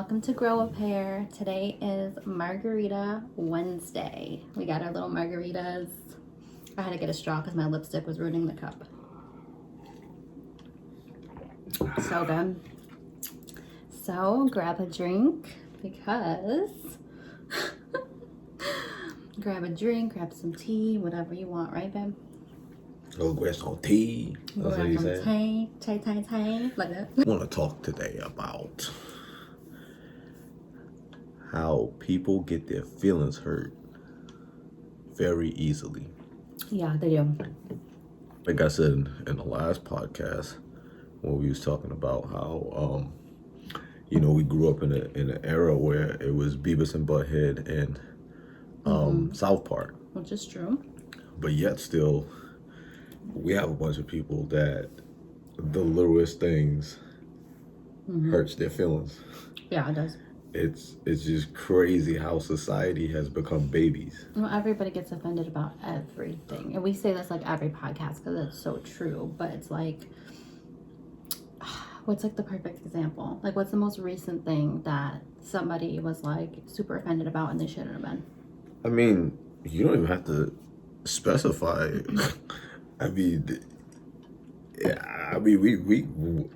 welcome to Grow a Pair. Today is Margarita Wednesday. We got our little margaritas. I had to get a straw because my lipstick was ruining the cup. So good. So grab a drink because grab a drink, grab some tea, whatever you want, right, babe? Go grab some tea. That's what you said. Tea, like that. I want to talk today about how people get their feelings hurt very easily. Yeah, they do. Like I said in the last podcast, when we was talking about how, we grew up in an era where it was Beavis and Butthead and South Park. Which is true. But yet still, we have a bunch of people that the littlest things hurts their feelings. Yeah, it does. It's just crazy how society has become babies. Well, everybody gets offended about everything. And we say this like every podcast because it's so true. But it's like, what's like the perfect example? Like, what's the most recent thing that somebody was like super offended about and they shouldn't have been? I mean, you don't even have to specify.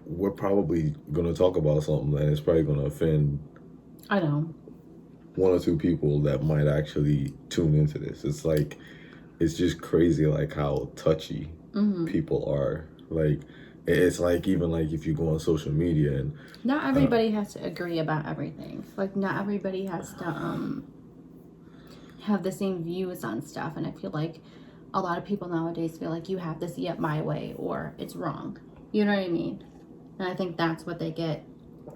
We're probably gonna talk about something that is probably gonna offend. I know. One or two people that might actually tune into this. It's like, it's just crazy, like how touchy people are. Like, it's like, even like if you go on social media and not everybody has to agree about everything. Like, not everybody has to have the same views on stuff. And I feel like a lot of people nowadays feel like you have to see it my way or it's wrong. You know what I mean? And I think that's what they get.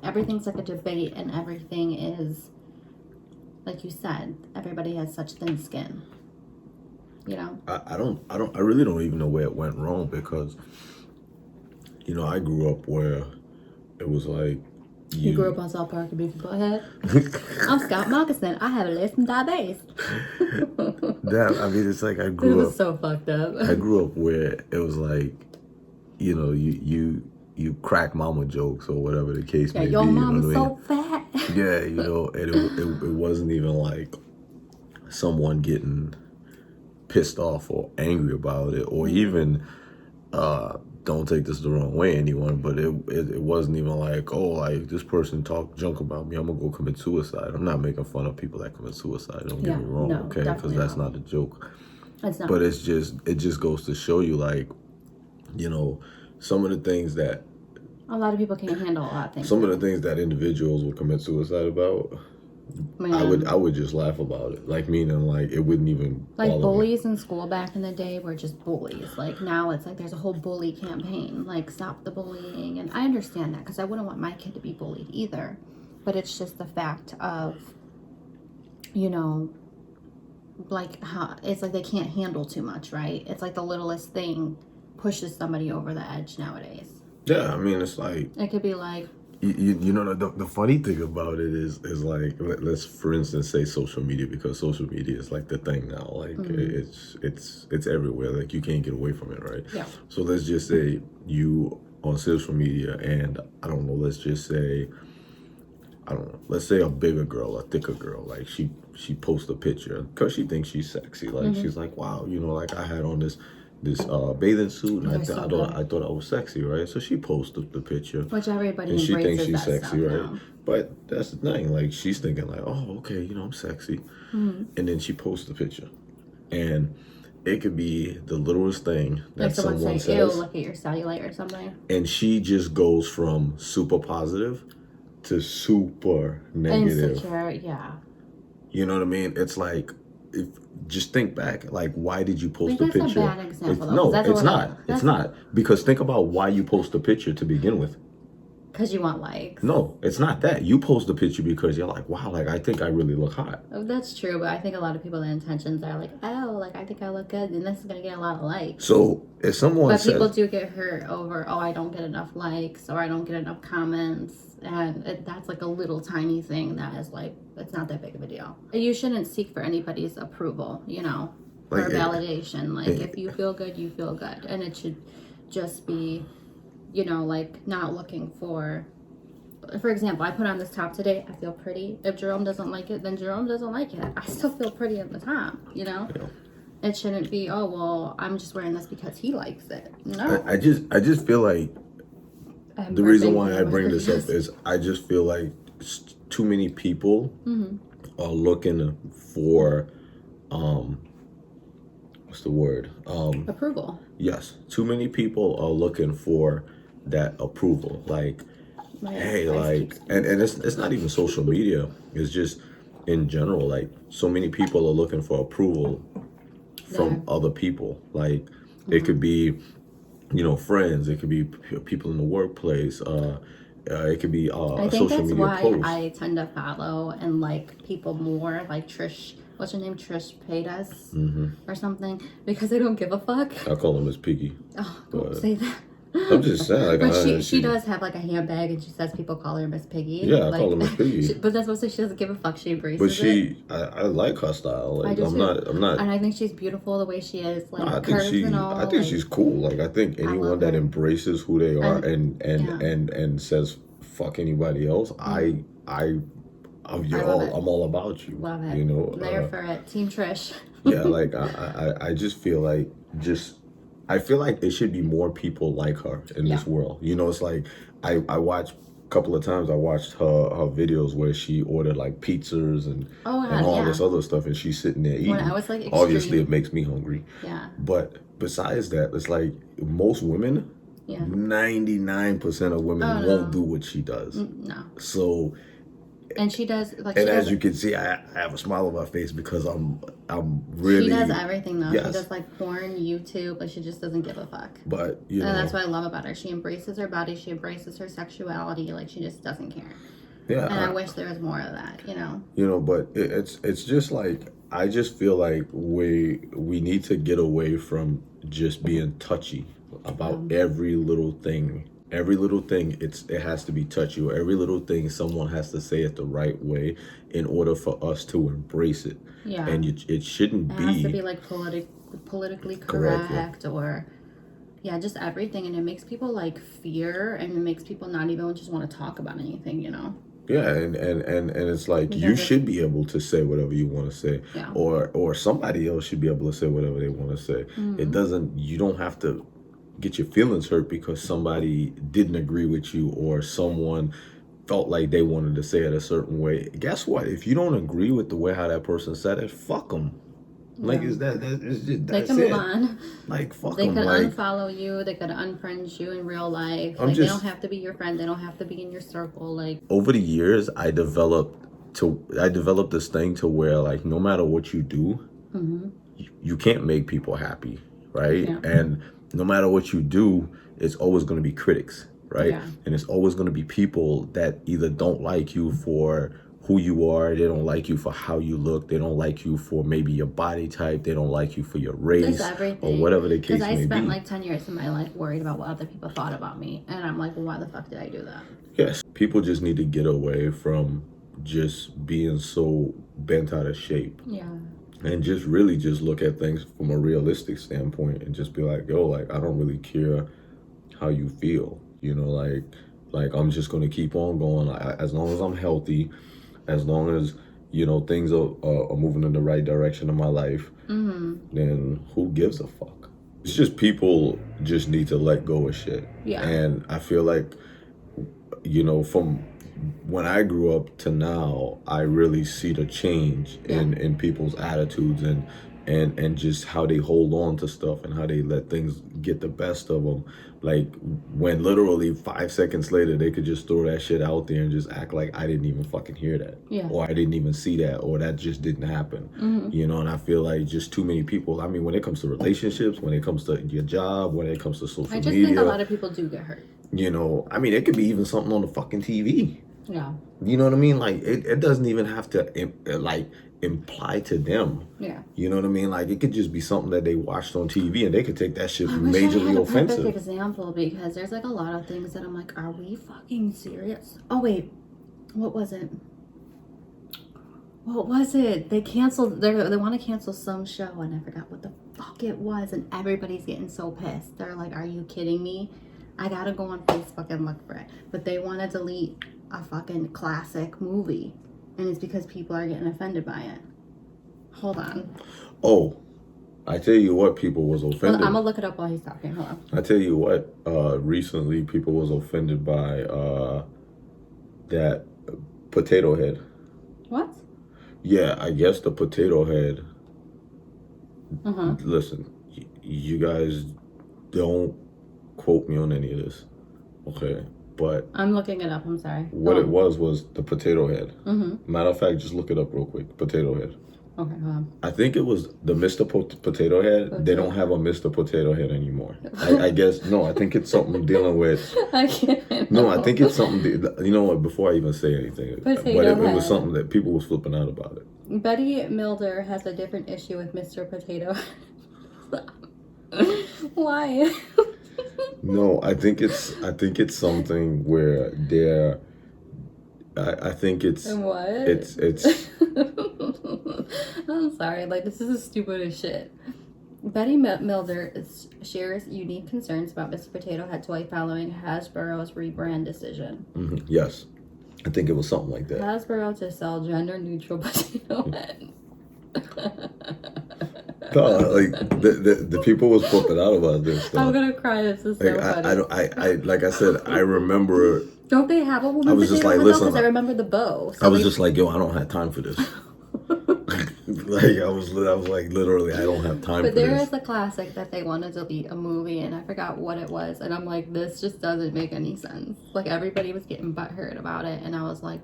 Everything's like a debate and everything is, like you said, everybody has such thin skin. You know? I really don't even know where it went wrong because, I grew up where it was like, You grew up on South Park and Beavis and Butthead? I'm Scott Moccasin. I have a list and diabetes. It's like I grew up. It was so fucked up. I grew up where it was like, you crack mama jokes or whatever the case may be. Your mama's you know what I mean? so fat. Yeah, and it wasn't even like someone getting pissed off or angry about it, or even don't take this the wrong way, anyone, but it wasn't even like, oh, like this person talked junk about me, I'm gonna go commit suicide. I'm not making fun of people that commit suicide. Don't get me wrong, okay? Because that's not a joke. It's not. But it just goes to show you, like, some of the things that a lot of people can't handle a lot of things. Some of the things that individuals would commit suicide about, I would just laugh about it. Like, meaning, like, it wouldn't even like bullies in school back in the day were just bullies. Like, now it's like there's a whole bully campaign, like stop the bullying. And I understand that because I wouldn't want my kid to be bullied either. But it's just the fact of, like how it's like they can't handle too much, right? It's like the littlest thing pushes somebody over the edge nowadays. Yeah, I mean, it's like, it could be like, the funny thing about it is like, let's for instance say social media, because social media is like the thing now. Like, it's everywhere. Like, you can't get away from it, right? Yeah. So let's just say you on social media, and I don't know, let's say a bigger girl, a thicker girl, like she posts a picture because she thinks she's sexy. Like, she's like, wow, like I had on this bathing suit, and I thought I was sexy, right? So she posted the picture, which everybody and she thinks she's sexy, right? Now. But that's the thing, like, she's thinking like, oh, okay, I'm sexy, and then she posts the picture, and it could be the littlest thing that like someone saying, says. ew, look at your cellulite or something, and she just goes from super positive to super negative. Insecure, yeah. You know what I mean? It's like, just think back, like, why did you post the picture? That's a bad example. No, it's not. It's not. Because think about why you post the picture to begin with. Because you want likes. No, it's not that. You post the picture because you're like, wow, like, I think I really look hot. Oh, that's true, but I think a lot of people, their intentions are like, oh, like, I think I look good, and this is going to get a lot of likes. So, if someone says... But people do get hurt over, oh, I don't get enough likes, or I don't get enough comments, and that's like a little tiny thing that is like, it's not that big of a deal. You shouldn't seek for anybody's approval, for validation. Like, if you feel good, you feel good. And it should just be, like, not looking for for example, I put on this top today. I feel pretty. If Jerome doesn't like it, then Jerome doesn't like it. I still feel pretty in the top, you know? Yeah. It shouldn't be, oh, well, I'm just wearing this because he likes it. No. I just feel like I'm the reason burping why I in my bring this up videos. is I just feel like too many people are looking for, what's the word? Approval. Yes, too many people are looking for that approval. Like, My hey, voice like, keeps- and it's not even social media. It's just in general. Like, so many people are looking for approval from other people. Like, it could be, you know, friends. It could be people in the workplace. It could be I a think social that's media why post. I tend to follow and like people more, like Trish. What's her name? Trish Paytas or something, because they don't give a fuck. I call him Miss Piggy. Oh, don't But say that. I'm just saying, like, But she does have like a handbag, and she says people call her Miss Piggy. Yeah, I like, call her Miss Piggy. But that's what she doesn't give a fuck. She embraces But it. I like her style. I Like, do I'm too. not. And I think she's beautiful the way she is, like I think curves and all. I think like, she's cool. Like, I think anyone love that her. embraces who they are Yeah. and says fuck anybody else, I'm love it. I'm all about you. Love it. You know, There for it, Team Trish. yeah. Like, I just feel like I feel like there should be more people like her in this world. You know, it's like I watched a couple of times. I watched her videos where she ordered like pizzas and all this other stuff, and she's sitting there eating. When I was like Obviously, it makes me hungry. Yeah. But besides that, it's like most women, Yeah. 99% of women won't do what she does. No. So, And she does like. and she as does, you can see, I have a smile on my face because I'm really. she does everything though. Yes. She does like porn, YouTube, but she just doesn't give a fuck. But you know, And that's what I love about her. She embraces her body. She embraces her sexuality. Like she just doesn't care. yeah. And I wish there was more of that. You know. You know, but it's just like I just feel like we need to get away from just being touchy about every little thing. Every little thing, it has to be touchy, or every little thing someone has to say it the right way in order for us to embrace it. Yeah. And it shouldn't It be. has to be like politically correct, or just everything, and it makes people like fear, and it makes people not even just want to talk about anything, you know. Yeah, and it's like you should be able to say whatever you want to say, Yeah. or somebody else should be able to say whatever they want to say. It doesn't. You don't have to get your feelings hurt because somebody didn't agree with you or someone felt like they wanted to say it a certain way. Guess what? If you don't agree with the way how that person said it, fuck them. Like, is that it's just, They that's can it. move on. Like, fuck They them. could Like, unfollow you. They could unfriend you in real life. I'm Like, they just- don't have to be your friend. They don't have to be in your circle. Like, over the years, I developed this thing to where, like, no matter what you do, you can't make people happy, right? Yeah. And no matter what you do, it's always going to be critics, right? Yeah. And it's always going to be people that either don't like you for who you are, they don't like you for how you look, they don't like you for maybe your body type, they don't like you for your race, there's everything. or whatever the case Because I may spent be. like 10 years of my life worried about what other people thought about me. And I'm like, well, why the fuck did I do that? Yes, people just need to get away from just being so bent out of shape. Yeah. And just really just look at things from a realistic standpoint and just be like, yo, like, I don't really care how you feel. You know, like I'm just going to keep on going. As long as I'm healthy, as long as, you know, things are moving in the right direction in my life, then who gives a fuck? It's just people just need to let go of shit. Yeah. And I feel like, you know, from when I grew up to now, I really see the change in people's attitudes and just how they hold on to stuff and how they let things get the best of them. Like, when literally 5 seconds later, they could just throw that shit out there and just act like I didn't even fucking hear that. Yeah. Or I didn't even see that, or that just didn't happen. You know, and I feel like just too many people, I mean, when it comes to relationships, when it comes to your job, when it comes to social I just media, think a lot of people do get hurt. you know, I mean, it could be even something on the fucking TV. Yeah. You know what I mean? Like, it doesn't even have to, imply to them. Yeah. You know what I mean? Like, it could just be something that they watched on TV and they could take that shit I wish I had majorly a offensive. perfect example, because there's like a lot of things that I'm like, are we fucking serious? Oh wait, what was it? What was it? They canceled. They want to cancel some show, and I forgot what the fuck it was. And everybody's getting so pissed. They're like, "Are you kidding me? I gotta go on Facebook and look for it." But they want to delete a fucking classic movie. And it's because people are getting offended by it. Hold on. Oh, I tell you what, people was offended. I'm gonna look it up while he's talking. Hold on. I tell you what, recently people was offended by that Potato Head. What? Yeah, I guess the Potato Head. Uh-huh. Listen, you guys don't quote me on any of this, okay? But I'm looking it up. I'm sorry. what it was the Potato Head. Mm-hmm. Matter of fact, just look it up real quick. Potato Head. Okay, hold on. I think it was the Mr. Potato Head. They don't have a Mr. Potato Head anymore. I guess, no, I think it's something dealing with... I can't. No, I think it's something... You know what, before I even say anything, but it was Head. something that people was flipping out about it. Betty Milder has a different issue with Mr. Potato. Why? No, I think it's something where they're... I think it's... What? It's... I'm sorry, like, this is the stupidest shit. Betty Milder shares unique concerns about Mr. Potato Head's wife following Hasbro's rebrand decision. Mm-hmm. Yes. I think it was something like that. Hasbro to sell gender-neutral potato head. No, like the people was flipping out about this stuff. I'm gonna cry. This is so funny. I like I said, I remember. Don't they have a woman? I was just like, listen. Because I remember the bow. So I was just like, yo, I don't have time for this. Like I was like, literally, I don't have time for this. But there is a classic that they wanted to delete a movie, and I forgot what it was. And I'm like, this just doesn't make any sense. Like everybody was getting butthurt about it, and I was like,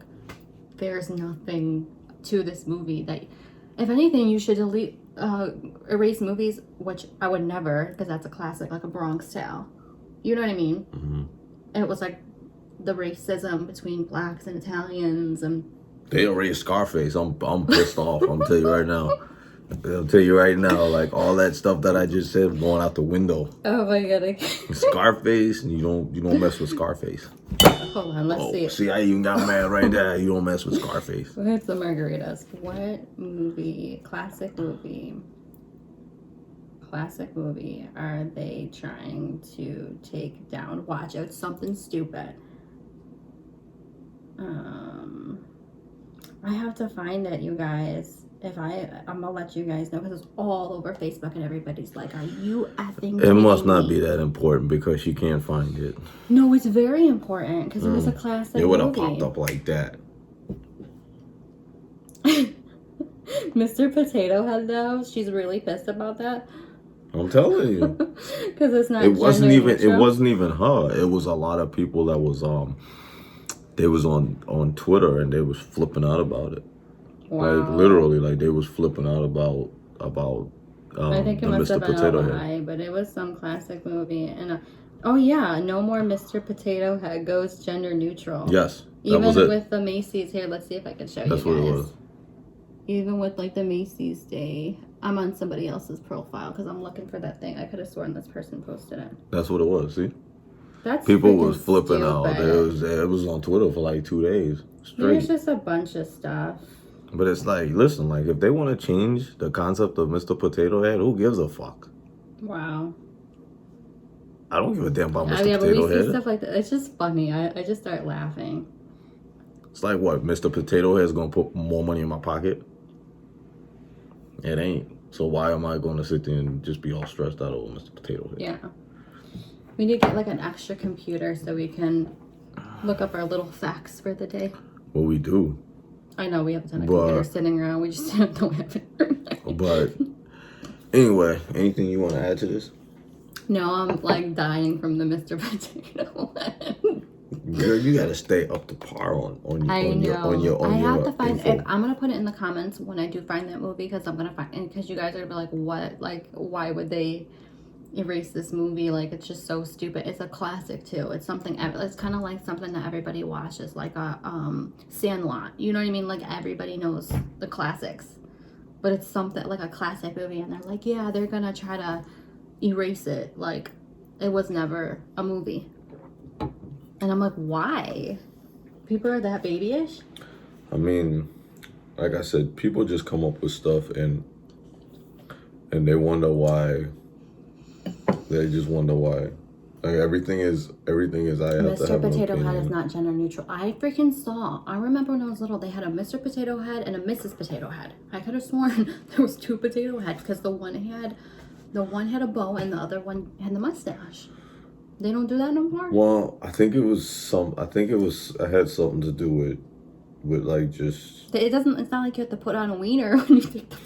there's nothing to this movie that, if anything, you should delete, erase movies, which I would never, because that's a classic, like a Bronx Tale. You know what I mean? Mm-hmm. And it was like the racism between blacks and Italians, and they erased Scarface. I'm pissed off. I'm gonna tell you right now. I'll tell you right now, like all that stuff that I just said going out the window. oh my god! Scarface, and you don't mess with Scarface. Hold on, let's see. See, I even got mad right there. You don't mess with Scarface. Where's the margaritas? What movie, classic movie are they trying to take down? Watch out, something stupid. I have to find it, you guys. I'm gonna let you guys know because it's all over Facebook and everybody's like, "Are you effing?" It must not me? be that important because she can't find it. No, it's very important because it was a classic. It would have movie. popped up like that. Mr. Potato Head, though, she's really pissed about that. I'm telling you, because it's not. It wasn't even neutral. her. It was a lot of people that was they was on Twitter and they was flipping out about it. Wow. Like literally, like they was flipping out about I think it must have been a lie, but it was some classic movie. And oh yeah, No More Mr. Potato Head goes gender neutral. Yes, that even was it. with the Macy's here. Let's see if I can show That's you guys. what it was. Even with like the Macy's Day, I'm on somebody else's profile because I'm looking for that thing. I could have sworn this person posted it. That's what it was. See, that's people was flipping stupid. out. It was on Twitter for like 2 days straight. There's just a bunch of stuff. But it's like, listen, like if they want to change the concept of Mr. Potato Head, who gives a fuck? Wow. I don't give a damn about Mr. Yeah, but Potato we see Head. stuff like that. It's just funny. I just start laughing. It's like what, Mr. Potato Head's gonna put more money in my pocket? It ain't. So why am I gonna sit there and just be all stressed out over Mr. Potato Head? Yeah. We need to get like an extra computer so we can look up our little facts for the day. Well, we do. I know we have a ton of computers sitting around. We just don't have it. But anyway, anything you want to add to this? No, I'm like dying from the Mr. Potato Head. Girl, you gotta stay up to par on your I have to find. info. I'm gonna put it in the comments when I do find that movie because I'm gonna find. Because you guys are gonna be like, what? Like, why would they erase this movie? Like, it's just so stupid. It's a classic too. It's something. It's kind of like something that everybody watches, like a Sandlot. You know what I mean? Like everybody knows the classics, but it's something like a classic movie, and they're like, yeah, they're gonna try to erase it. Like, it was never a movie. And I'm like, why? People are that babyish? I mean, like I said, people just come up with stuff and they wonder why. They just wonder why Like everything is. I have to Mr. have an Potato Head is opinion. not gender neutral. I freaking saw. I remember when I was little, they had a Mr. Potato Head and a Mrs. Potato Head. I could have sworn there was 2 potato heads because the one had a bow and the other one had the mustache. They don't do that no more. Well, I think it was. I had something to do with like just. It doesn't. It's not like you have to put on a wiener when you take the.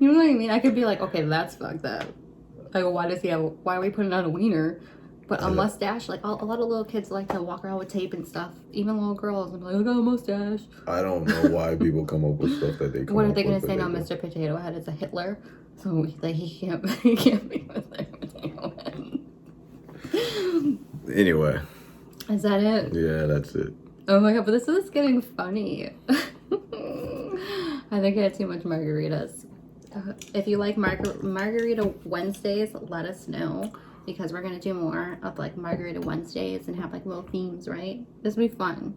You know what I mean? I could be like, okay, that's fucked up. Like, why are we putting on a wiener? But a mustache, like a lot of little kids like to walk around with tape and stuff. Even little girls, I'm like, I got a mustache. I don't know why people come up with stuff that they come What are up they gonna with, say but now? they do. Mr. Potato Head is a Hitler, so like he can't be Mr. Potato Head. Anyway, Is that it? yeah, that's it. Oh my god, but this is getting funny. I think I had too much margaritas. If you like Margarita Wednesdays, let us know. Because we're going to do more of like Margarita Wednesdays and have like little themes, right? This will be fun.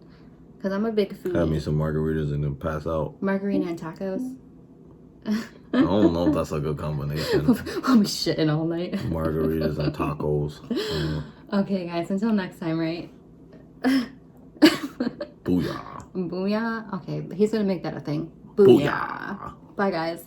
Because I'm a big foodie. Have me some margaritas and then pass out. Margarita and tacos. I don't know if that's a good combination. I'll be shitting all night. Margaritas and tacos. Okay, guys, until next time, right? Booyah. Booyah? Okay, he's going to make that a thing. Booyah. Bye, guys.